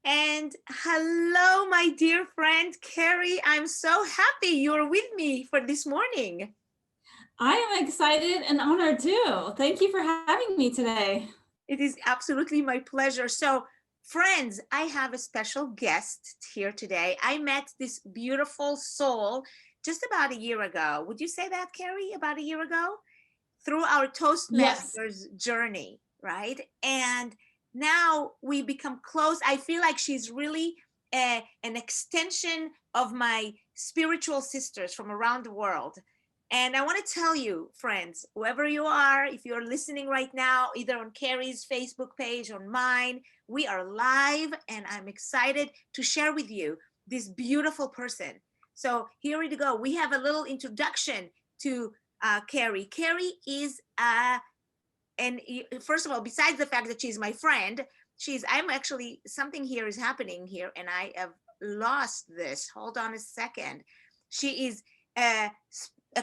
And hello, my dear friend, Keri. I'm so happy you're with me for this morning. I am excited and honored too. Thank you for having me today. It is absolutely my pleasure. So, friends, I have a special guest here today. I met this beautiful soul just about a year ago. Would you say that, Keri, about a year ago? Through our Yes. Toastmasters journey, right? And now we become close. I feel like she's really an extension of my spiritual sisters from around the world. And I want to tell you, friends, whoever you are, if you're listening right now, either on Keri's Facebook page, on mine, we are live, and I'm excited to share with you this beautiful person. So here we go. We have a little introduction to Keri. Keri is and first of all, besides the fact that she's my friend, I'm actually, something here is happening here, and I have lost this. Hold on a second. She is a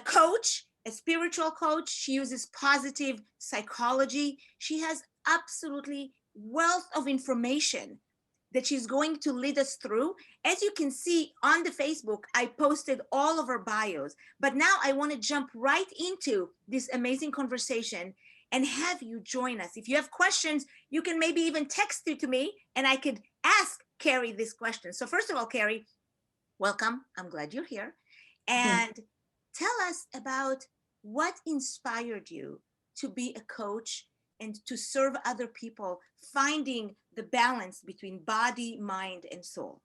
coach, a spiritual coach. She uses positive psychology. She has absolutely wealth of information that she's going to lead us through. As you can see on the Facebook, I posted all of her bios, but now I want to jump right into this amazing conversation and have you join us. If you have questions, you can maybe even text it to me and I could ask Keri this question. So first of all, Keri, welcome. I'm glad you're here. And tell us about what inspired you to be a coach and to serve other people, finding the balance between body, mind, and soul.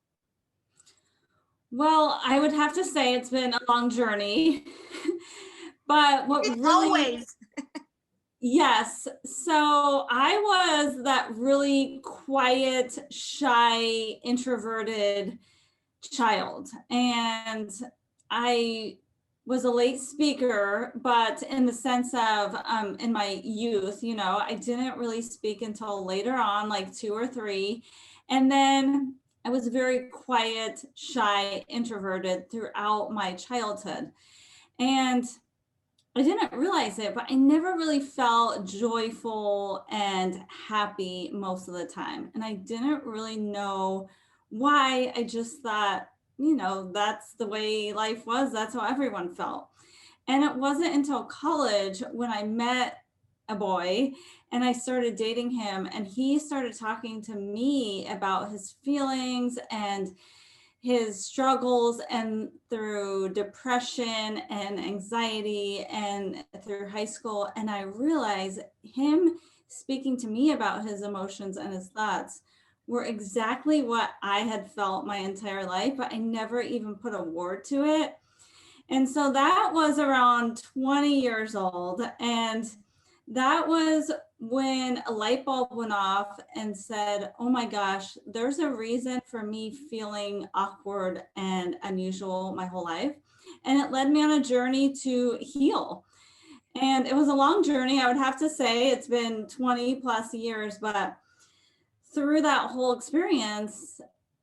Well, I would have to say it's been a long journey. But what It's really, always. yes. So I was that really quiet, shy, introverted child. And I was a late speaker, but in the sense of in my youth, I didn't really speak until later on, like 2 or 3. And then I was very quiet, shy, introverted throughout my childhood. And I didn't realize it, but I never really felt joyful and happy most of the time. And I didn't really know why. I just thought, that's the way life was. That's how everyone felt. And it wasn't until college when I met a boy and I started dating him, and he started talking to me about his feelings and his struggles and through depression and anxiety and through high school. And I realized him speaking to me about his emotions and his thoughts were exactly what I had felt my entire life, but I never even put a word to it. And so that was around 20 years old. And that was when a light bulb went off and said, oh my gosh, there's a reason for me feeling awkward and unusual my whole life. And it led me on a journey to heal. And it was a long journey. I would have to say it's been 20 plus years, but through that whole experience,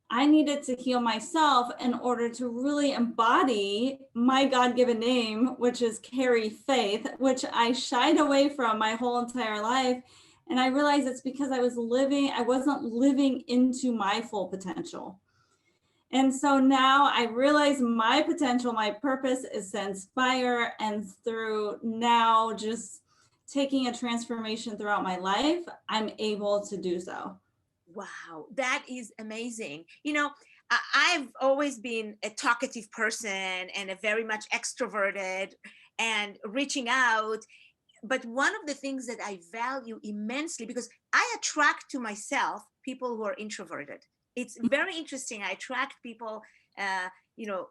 I needed to heal myself in order to really embody my God given name, which is Keri Faith, which I shied away from my whole entire life. And I realized it's because I wasn't living into my full potential. And so now I realize my potential, my purpose is to inspire, and through now just taking a transformation throughout my life, I'm able to do so. Wow, that is amazing. I've always been a talkative person and a very much extroverted and reaching out. But one of the things that I value immensely, because I attract to myself people who are introverted. It's very interesting. I attract people,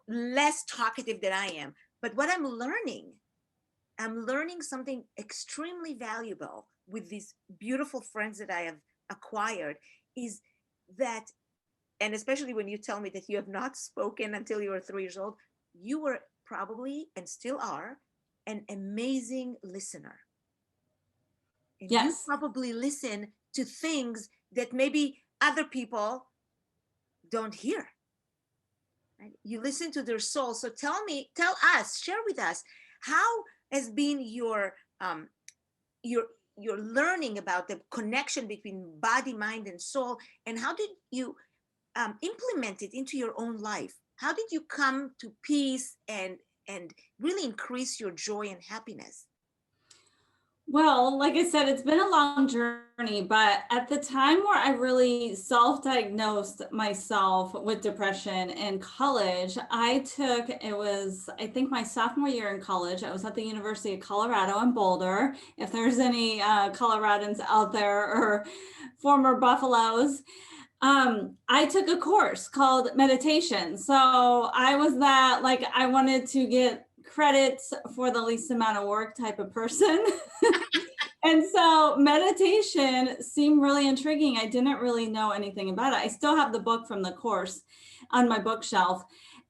less talkative than I am. But what I'm learning something extremely valuable with these beautiful friends that I have acquired is that, and especially when you tell me that you have not spoken until you were 3 years old, you were probably and still are an amazing listener. And you Yes. probably listen to things that maybe other people don't hear. Right? You listen to their soul. So tell us, share with us, how has been your your learning about the connection between body, mind, and soul, and how did you implement it into your own life? How did you come to peace and really increase your joy and happiness? Well, like I said, it's been a long journey, but at the time where I really self-diagnosed myself with depression in college, it was, I think, my sophomore year in college. I was at the University of Colorado in Boulder. If there's any Coloradans out there or former Buffaloes, I took a course called meditation. So I was that, like, I wanted to get credits for the least amount of work type of person. And so meditation seemed really intriguing. I didn't really know anything about it. I still have the book from the course on my bookshelf.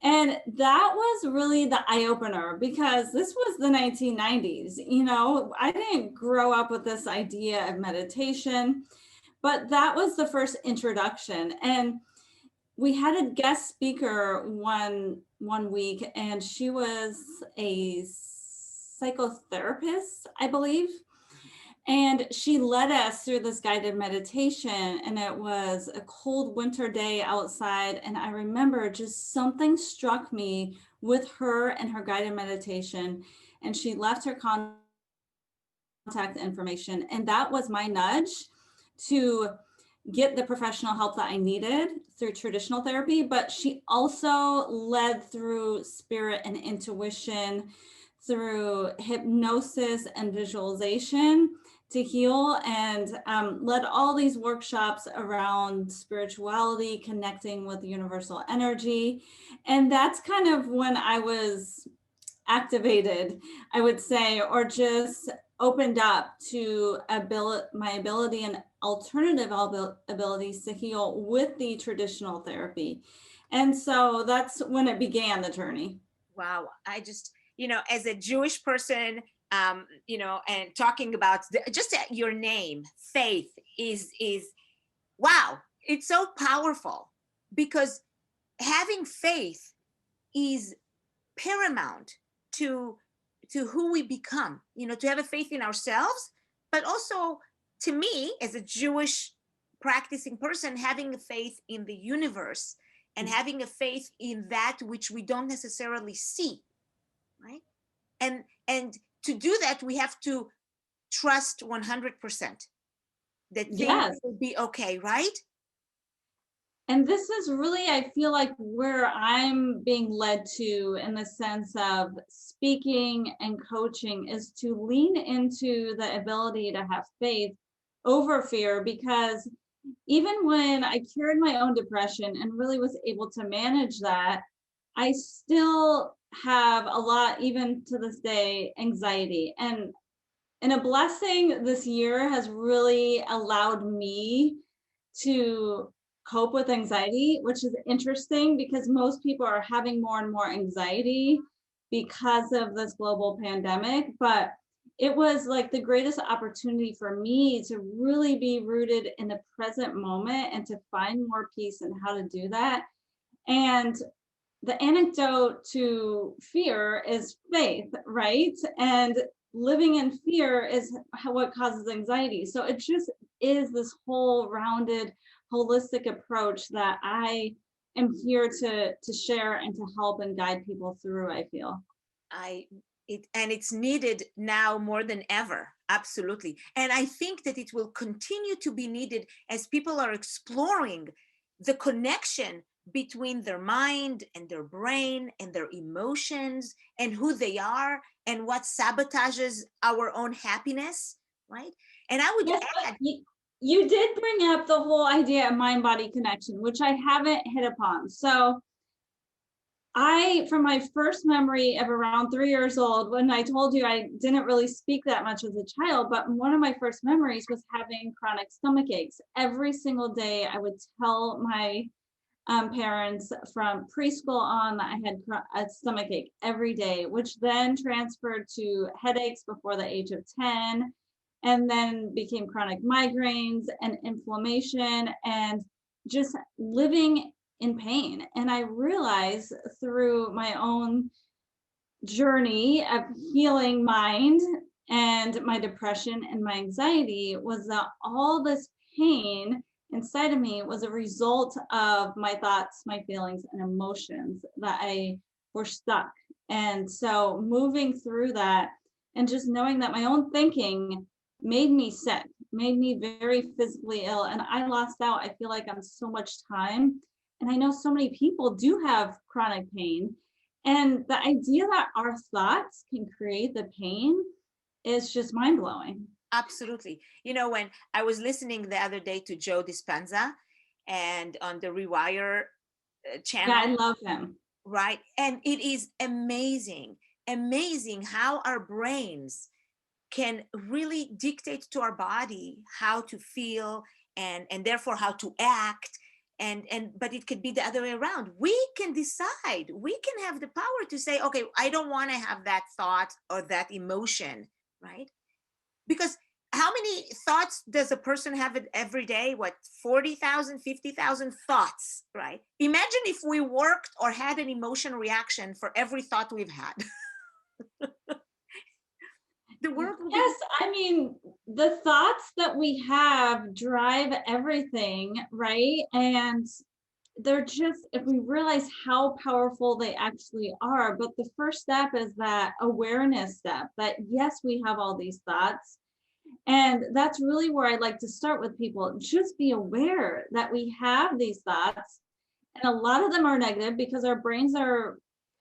And that was really the eye opener because this was the 1990s. You know, I didn't grow up with this idea of meditation, but that was the first introduction. And we had a guest speaker one week, and she was a psychotherapist, I believe. And she led us through this guided meditation, and it was a cold winter day outside. And I remember just something struck me with her and her guided meditation. And she left her contact information. And that was my nudge to get the professional help that I needed through traditional therapy. But she also led through spirit and intuition, through hypnosis and visualization to heal, and led all these workshops around spirituality, connecting with universal energy. And that's kind of when I was activated, I would say, or just opened up to my ability and alternative abilities to heal with the traditional therapy. And so that's when it began, the journey. Wow. I just, as a Jewish person, and talking about just your name, faith is wow. It's so powerful because having faith is paramount to who we become, to have a faith in ourselves, but also to me as a Jewish practicing person, having a faith in the universe and having a faith in that which we don't necessarily see, right? And to do that, we have to trust 100% that things Yes. will be okay, right? And this is really, I feel like, where I'm being led to in the sense of speaking and coaching is to lean into the ability to have faith over fear. Because even when I cured my own depression and really was able to manage that, I still have a lot, even to this day, anxiety. And a blessing this year has really allowed me to cope with anxiety, which is interesting because most people are having more and more anxiety because of this global pandemic. But it was like the greatest opportunity for me to really be rooted in the present moment and to find more peace in how to do that. And the antidote to fear is faith, right? And living in fear is what causes anxiety. So it just is this whole rounded, holistic approach that I am here to share and to help and guide people through, I feel. And it's needed now more than ever. Absolutely. And I think that it will continue to be needed as people are exploring the connection between their mind and their brain and their emotions and who they are and what sabotages our own happiness, right? And I would Yes, add, you did bring up the whole idea of mind-body connection, which I haven't hit upon. So from my first memory of around 3 years old, when I told you I didn't really speak that much as a child, but one of my first memories was having chronic stomach aches. Every single day, I would tell my parents from preschool on that I had a stomach ache every day, which then transferred to headaches before the age of 10, and then became chronic migraines and inflammation and just living in pain. And I realized through my own journey of healing mind and my depression and my anxiety was that all this pain inside of me was a result of my thoughts, my feelings, and emotions that I were stuck. And so moving through that and just knowing that my own thinking made me sick, made me very physically ill. And I lost out, I feel like, on so much time. And I know so many people do have chronic pain. And the idea that our thoughts can create the pain is just mind blowing. Absolutely. You know, when I was listening the other day to Joe Dispenza and on the Rewire Yeah, channel, I love him. right? And it is amazing, amazing how our brains can really dictate to our body how to feel and therefore how to act. And but it could be the other way around. We can decide, we can have the power to say, okay, I don't want to have that thought or that emotion, right? Because how many thoughts does a person have every day? What, 40,000, 50,000 thoughts, right? Imagine if we worked or had an emotion reaction for every thought we've had. The world will be. Yes, I mean, the thoughts that we have drive everything, right? And they're just, if we realize how powerful they actually are. But the first step is that awareness step that, yes, we have all these thoughts. And that's really where I'd like to start with people. Just be aware that we have these thoughts. And a lot of them are negative because our brains are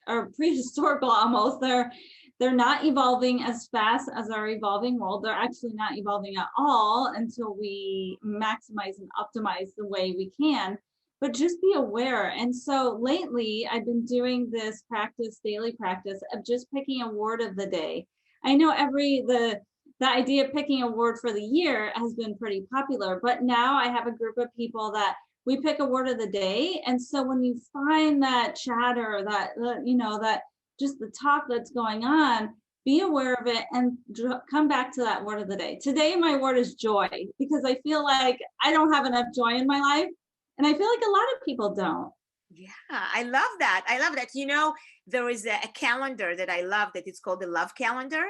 prehistorical almost. They're not evolving as fast as our evolving world. They're actually not evolving at all until we maximize and optimize the way we can. But just be aware. And so lately, I've been doing this practice, daily practice of just picking a word of the day. I know the idea of picking a word for the year has been pretty popular, but now I have a group of people that we pick a word of the day. And so when you find that chatter, that just the talk that's going on, be aware of it and come back to that word of the day. Today, my word is joy, because I feel like I don't have enough joy in my life. And I feel like a lot of people don't. Yeah, I love that. I love that. You know, there is a calendar that I love that it's called the Love Calendar.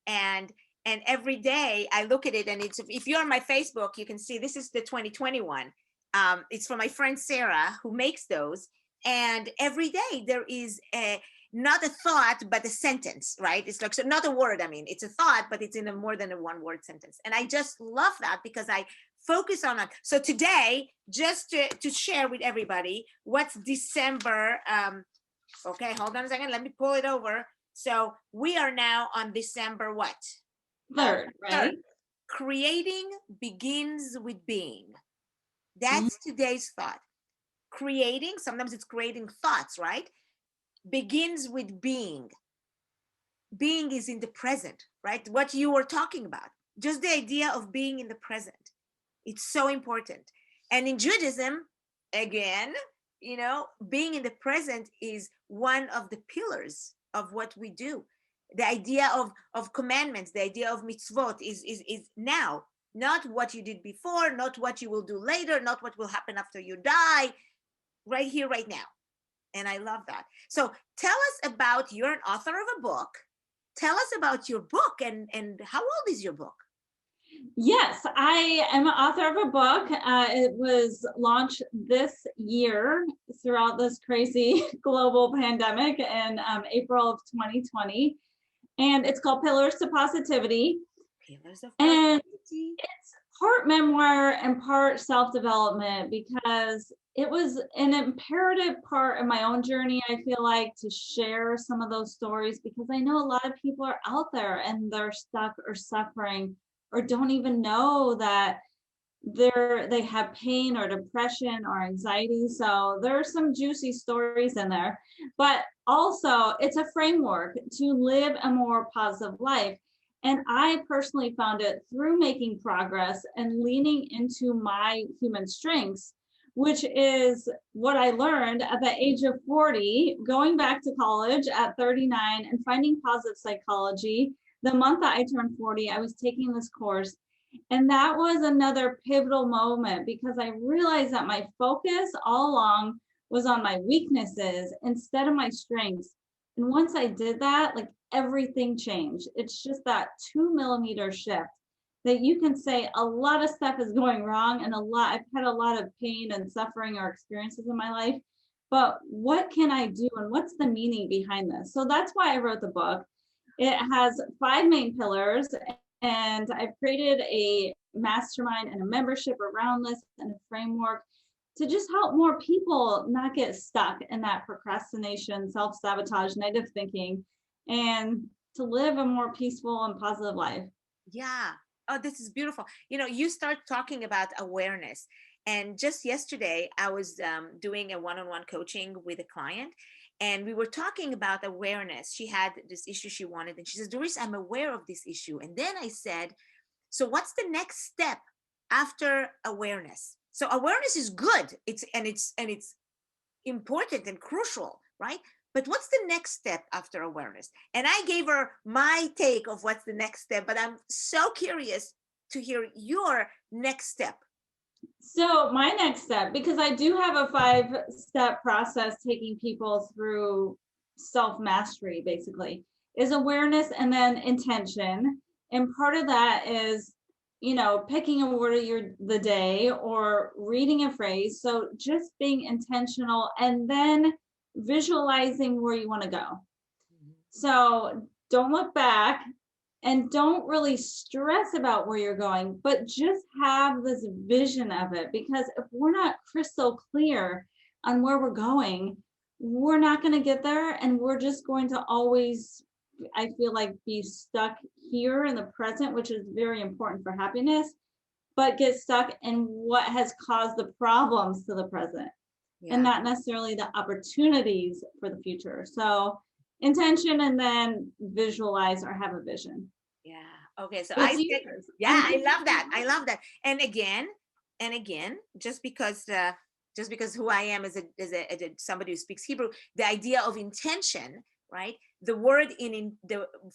And every day I look at it, and it's, if you're on my Facebook, you can see this is the 2021. It's from my friend Sarah, who makes those. And every day there is not a thought, but a sentence, right? It's like, so not a word. I mean, it's a thought, but it's in a more than a one word sentence. And I just love that because I focus on it. So today, just to share with everybody what's December. Okay, hold on a second. Let me pull it over. So we are now on December what? Third, right? Third. Creating begins with being. That's today's thought. Creating, sometimes it's creating thoughts, right? Begins with being. Being is in the present, right? What you were talking about. Just the idea of being in the present. It's so important. And in Judaism, again, you know, being in the present is one of the pillars of what we do. The idea of commandments, the idea of mitzvot is now, not what you did before, not what you will do later, not what will happen after you die, right here, right now. And I love that. So tell us about, you're an author of a book. Tell us about your book and how old is your book? Yes, I am an author of a book. It was launched this year throughout this crazy global pandemic in April of 2020. And it's called Pillars to Positivity. Pillars of And Positivity. it's part memoir and part self-development because it was an imperative part of my own journey, I feel like, to share some of those stories, because I know a lot of people are out there and they're stuck or suffering or don't even know that they have pain or depression or anxiety. So there are some juicy stories in there, but also it's a framework to live a more positive life. And I personally found it through making progress and leaning into my human strengths, which is what I learned at the age of 40, going back to college at 39 and finding positive psychology. The month that I turned 40, I was taking this course. And that was another pivotal moment because I realized that my focus all along was on my weaknesses instead of my strengths. And once I did that, like, everything changed. It's just that 2 millimeter shift. that you can say a lot of stuff is going wrong and I've had a lot of pain and suffering or experiences in my life, but what can I do and what's the meaning behind this? So that's why I wrote the book. It has 5 main pillars, and I've created a mastermind and a membership around this and a framework to just help more people not get stuck in that procrastination, self-sabotage, negative thinking, and to live a more peaceful and positive life. Yeah. Oh, this is beautiful. You start talking about awareness. And just yesterday, I was doing a one-on-one coaching with a client, and we were talking about awareness. She had this issue she wanted, and she says, Dorice, I'm aware of this issue. And then I said, so what's the next step after awareness? So awareness is good. It's important and crucial, right? But what's the next step after awareness? And I gave her my take of what's the next step, but I'm so curious to hear your next step. So my next step, because I do have a 5-step process taking people through self-mastery, basically, is awareness and then intention. And part of that is, picking a word of the day or reading a phrase. So just being intentional and then visualizing where you want to go. So don't look back and don't really stress about where you're going, but just have this vision of it. Because if we're not crystal clear on where we're going, we're not going to get there. And we're just going to always, I feel like, be stuck here in the present, which is very important for happiness, but get stuck in what has caused the problems to the present. Yeah. And not necessarily the opportunities for the future. So intention and then visualize or have a vision. Yeah. Okay. So I love that. I love that. And again, just because who I am as somebody who speaks Hebrew, the idea of intention, right? The word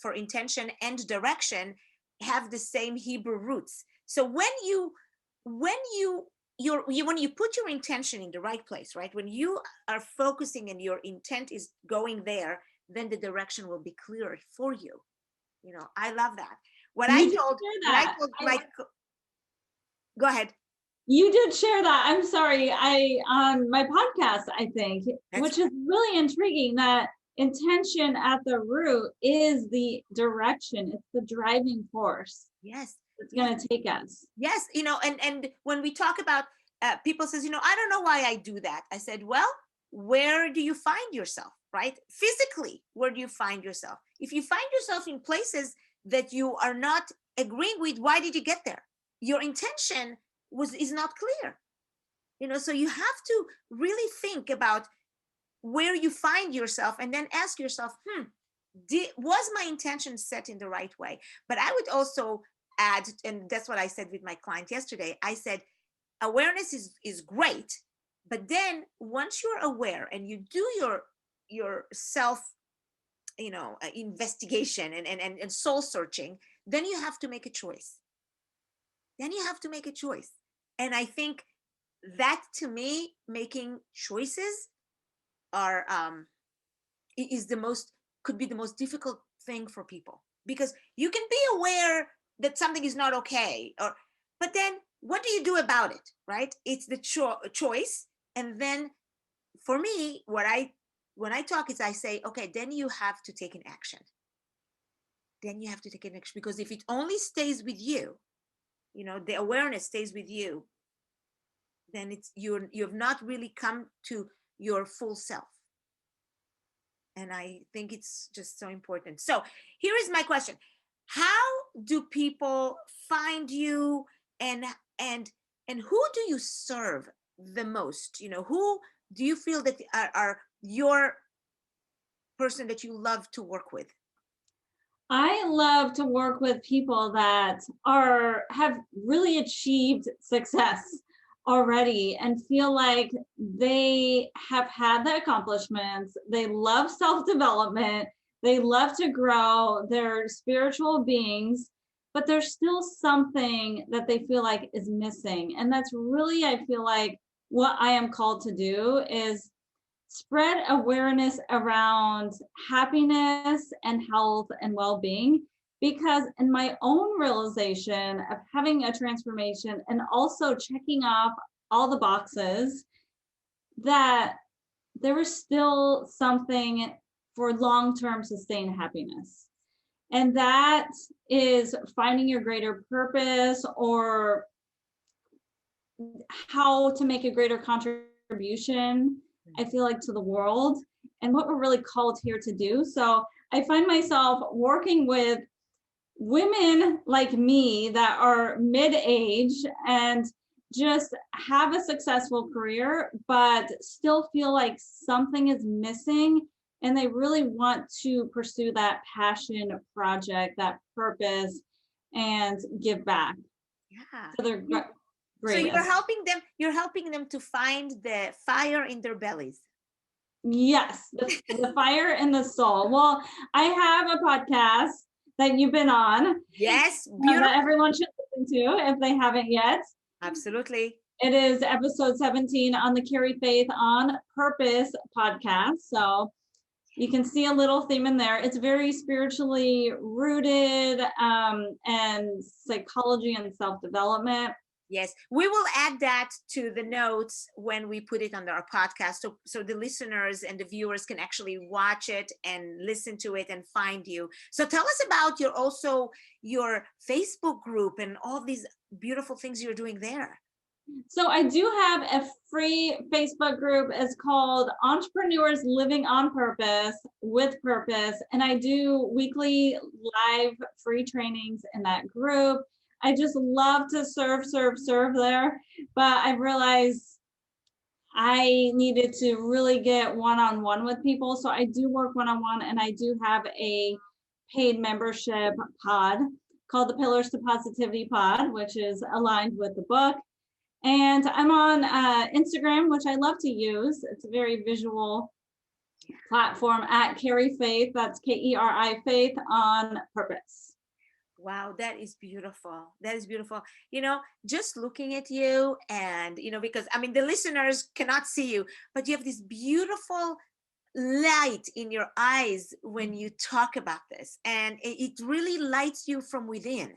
for intention and direction have the same Hebrew roots. So when you put your intention in the right place, right? When you are focusing and your intent is going there, then the direction will be clearer for you. I love that. Go ahead. You did share that. I'm sorry. On my podcast, I think, which is really intriguing, that intention at the root is the direction. It's the driving force. Yes. It's going to take us. Yes. And when we talk about, people says, I don't know why I do that. I said, well, where do you find yourself, right? Physically, where do you find yourself? If you find yourself in places that you are not agreeing with, why did you get there? Your intention is not clear. So you have to really think about where you find yourself and then ask yourself, was my intention set in the right way? But I would also add, and that's what I said with my client yesterday, I said, awareness is great, but then once you're aware and you do your self investigation and soul searching, then you have to make a choice. And I think that, to me, making choices could be the most difficult thing for people, because you can be aware that something is not okay, but then what do you do about it, right? It's the choice. And then for me, when I talk is I say, okay, then you have to take an action. Because if it only stays with you, the awareness stays with you, then you have not really come to your full self. And I think it's just so important. So here is my question. How do people find you, and who do you serve the most? Who do you feel that are your person that you love to work with? I love to work with people that have really achieved success already and feel like they have had the accomplishments. They love self-development. They love to grow. They're spiritual beings, but there's still something that they feel like is missing. And that's really, I feel like, what I am called to do is spread awareness around happiness and health and well-being, because in my own realization of having a transformation and also checking off all the boxes, that there was still something for long-term sustained happiness. And that is finding your greater purpose, or how to make a greater contribution, I feel like, to the world, and what we're really called here to do. So I find myself working with women like me that are mid-age and just have a successful career, but still feel like something is missing. And they really want to pursue that passion project, that purpose, and give back Yeah. to their So you're greatest. helping them to find the fire in their bellies. Yes, the fire in the soul. Well, I have a podcast that you've been on Yes, beautiful. that everyone should listen to if they haven't yet. Absolutely. It is episode 17 on the Keri Faith On Purpose podcast. So you can see a little theme in there. It's very spiritually rooted, and psychology and self-development. Yes, we will add that to the notes when we put it on our podcast, so the listeners and the viewers can actually watch it and listen to it and find you. So tell us about your Facebook group and all these beautiful things you're doing there. So I do have a free Facebook group. It's called Entrepreneurs Living on Purpose with Purpose. And I do weekly live free trainings in that group. I just love to serve there. But I realized I needed to really get one-on-one with people. So I do work one-on-one, and I do have a paid membership pod called the Pillars to Positivity Pod, which is aligned with the book. And I'm on Instagram, which I love to use. It's a very visual platform at Keri Faith. That's Keri Faith on Purpose. Wow, that is beautiful. That is beautiful. Just looking at you, and, because the listeners cannot see you, but you have this beautiful light in your eyes when you talk about this, and it really lights you from within.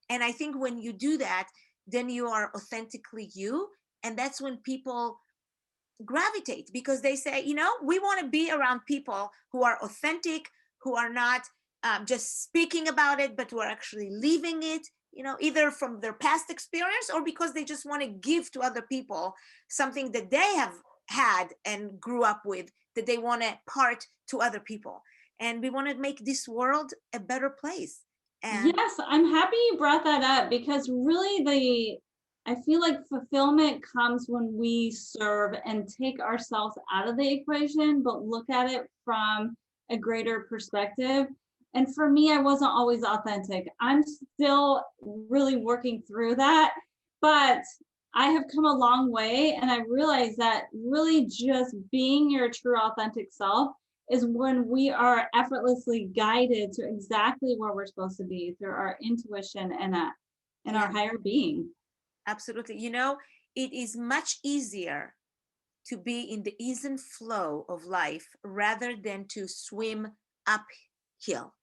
And I think when you do that, then you are authentically you. And that's when people gravitate, because they say, we want to be around people who are authentic, who are not just speaking about it, but who are actually living it, either from their past experience or because they just want to give to other people something that they have had and grew up with, that they want to part to other people. And we want to make this world a better place. And yes, I'm happy you brought that up, because really I feel like fulfillment comes when we serve and take ourselves out of the equation, but look at it from a greater perspective. And for me, I wasn't always authentic. I'm still really working through that, but I have come a long way. And I realize that really just being your true authentic self is when we are effortlessly guided to exactly where we're supposed to be through our intuition and our higher being. Absolutely. It is much easier to be in the ease and flow of life rather than to swim uphill.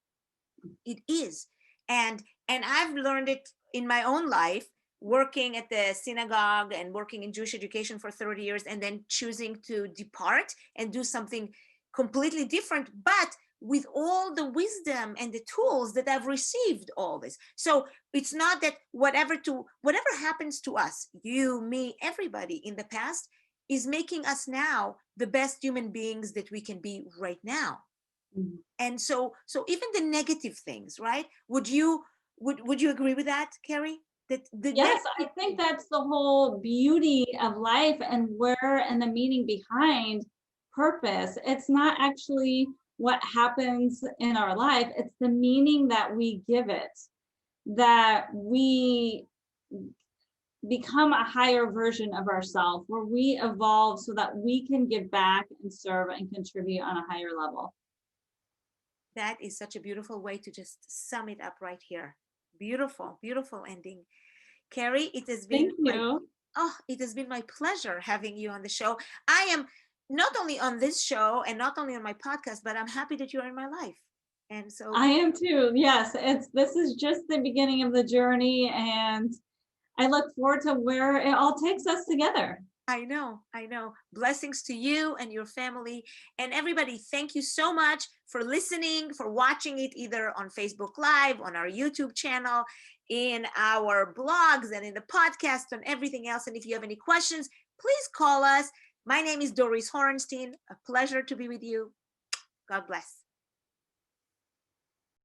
It is. And I've learned it in my own life, working at the synagogue and working in Jewish education for 30 years, and then choosing to depart and do something completely different, but with all the wisdom and the tools that I've received all this. So it's not that whatever happens to us, you, me, everybody in the past, is making us now the best human beings that we can be right now. Mm-hmm. And so even the negative things, right? Would you agree with that, Keri? Yes, I think that's the whole beauty of life, and the meaning behind purpose. It's not actually what happens in our life, it's the meaning that we give it, that we become a higher version of ourselves, where we evolve so that we can give back and serve and contribute on a higher level. That is such a beautiful way to just sum it up right here. Beautiful, beautiful ending. Keri, it has been it has been my pleasure having you on the show. I am not only on this show and not only on my podcast, but I'm happy that you're in my life. And so I am too. Yes, this is just the beginning of the journey, and I look forward to where it all takes us together. I know. Blessings to you and your family. And everybody, thank you so much for listening, for watching it either on Facebook Live, on our YouTube channel, in our blogs, and in the podcast, and everything else. And if you have any questions, please call us. My name is Dorice Horenstein. A pleasure to be with you. God bless.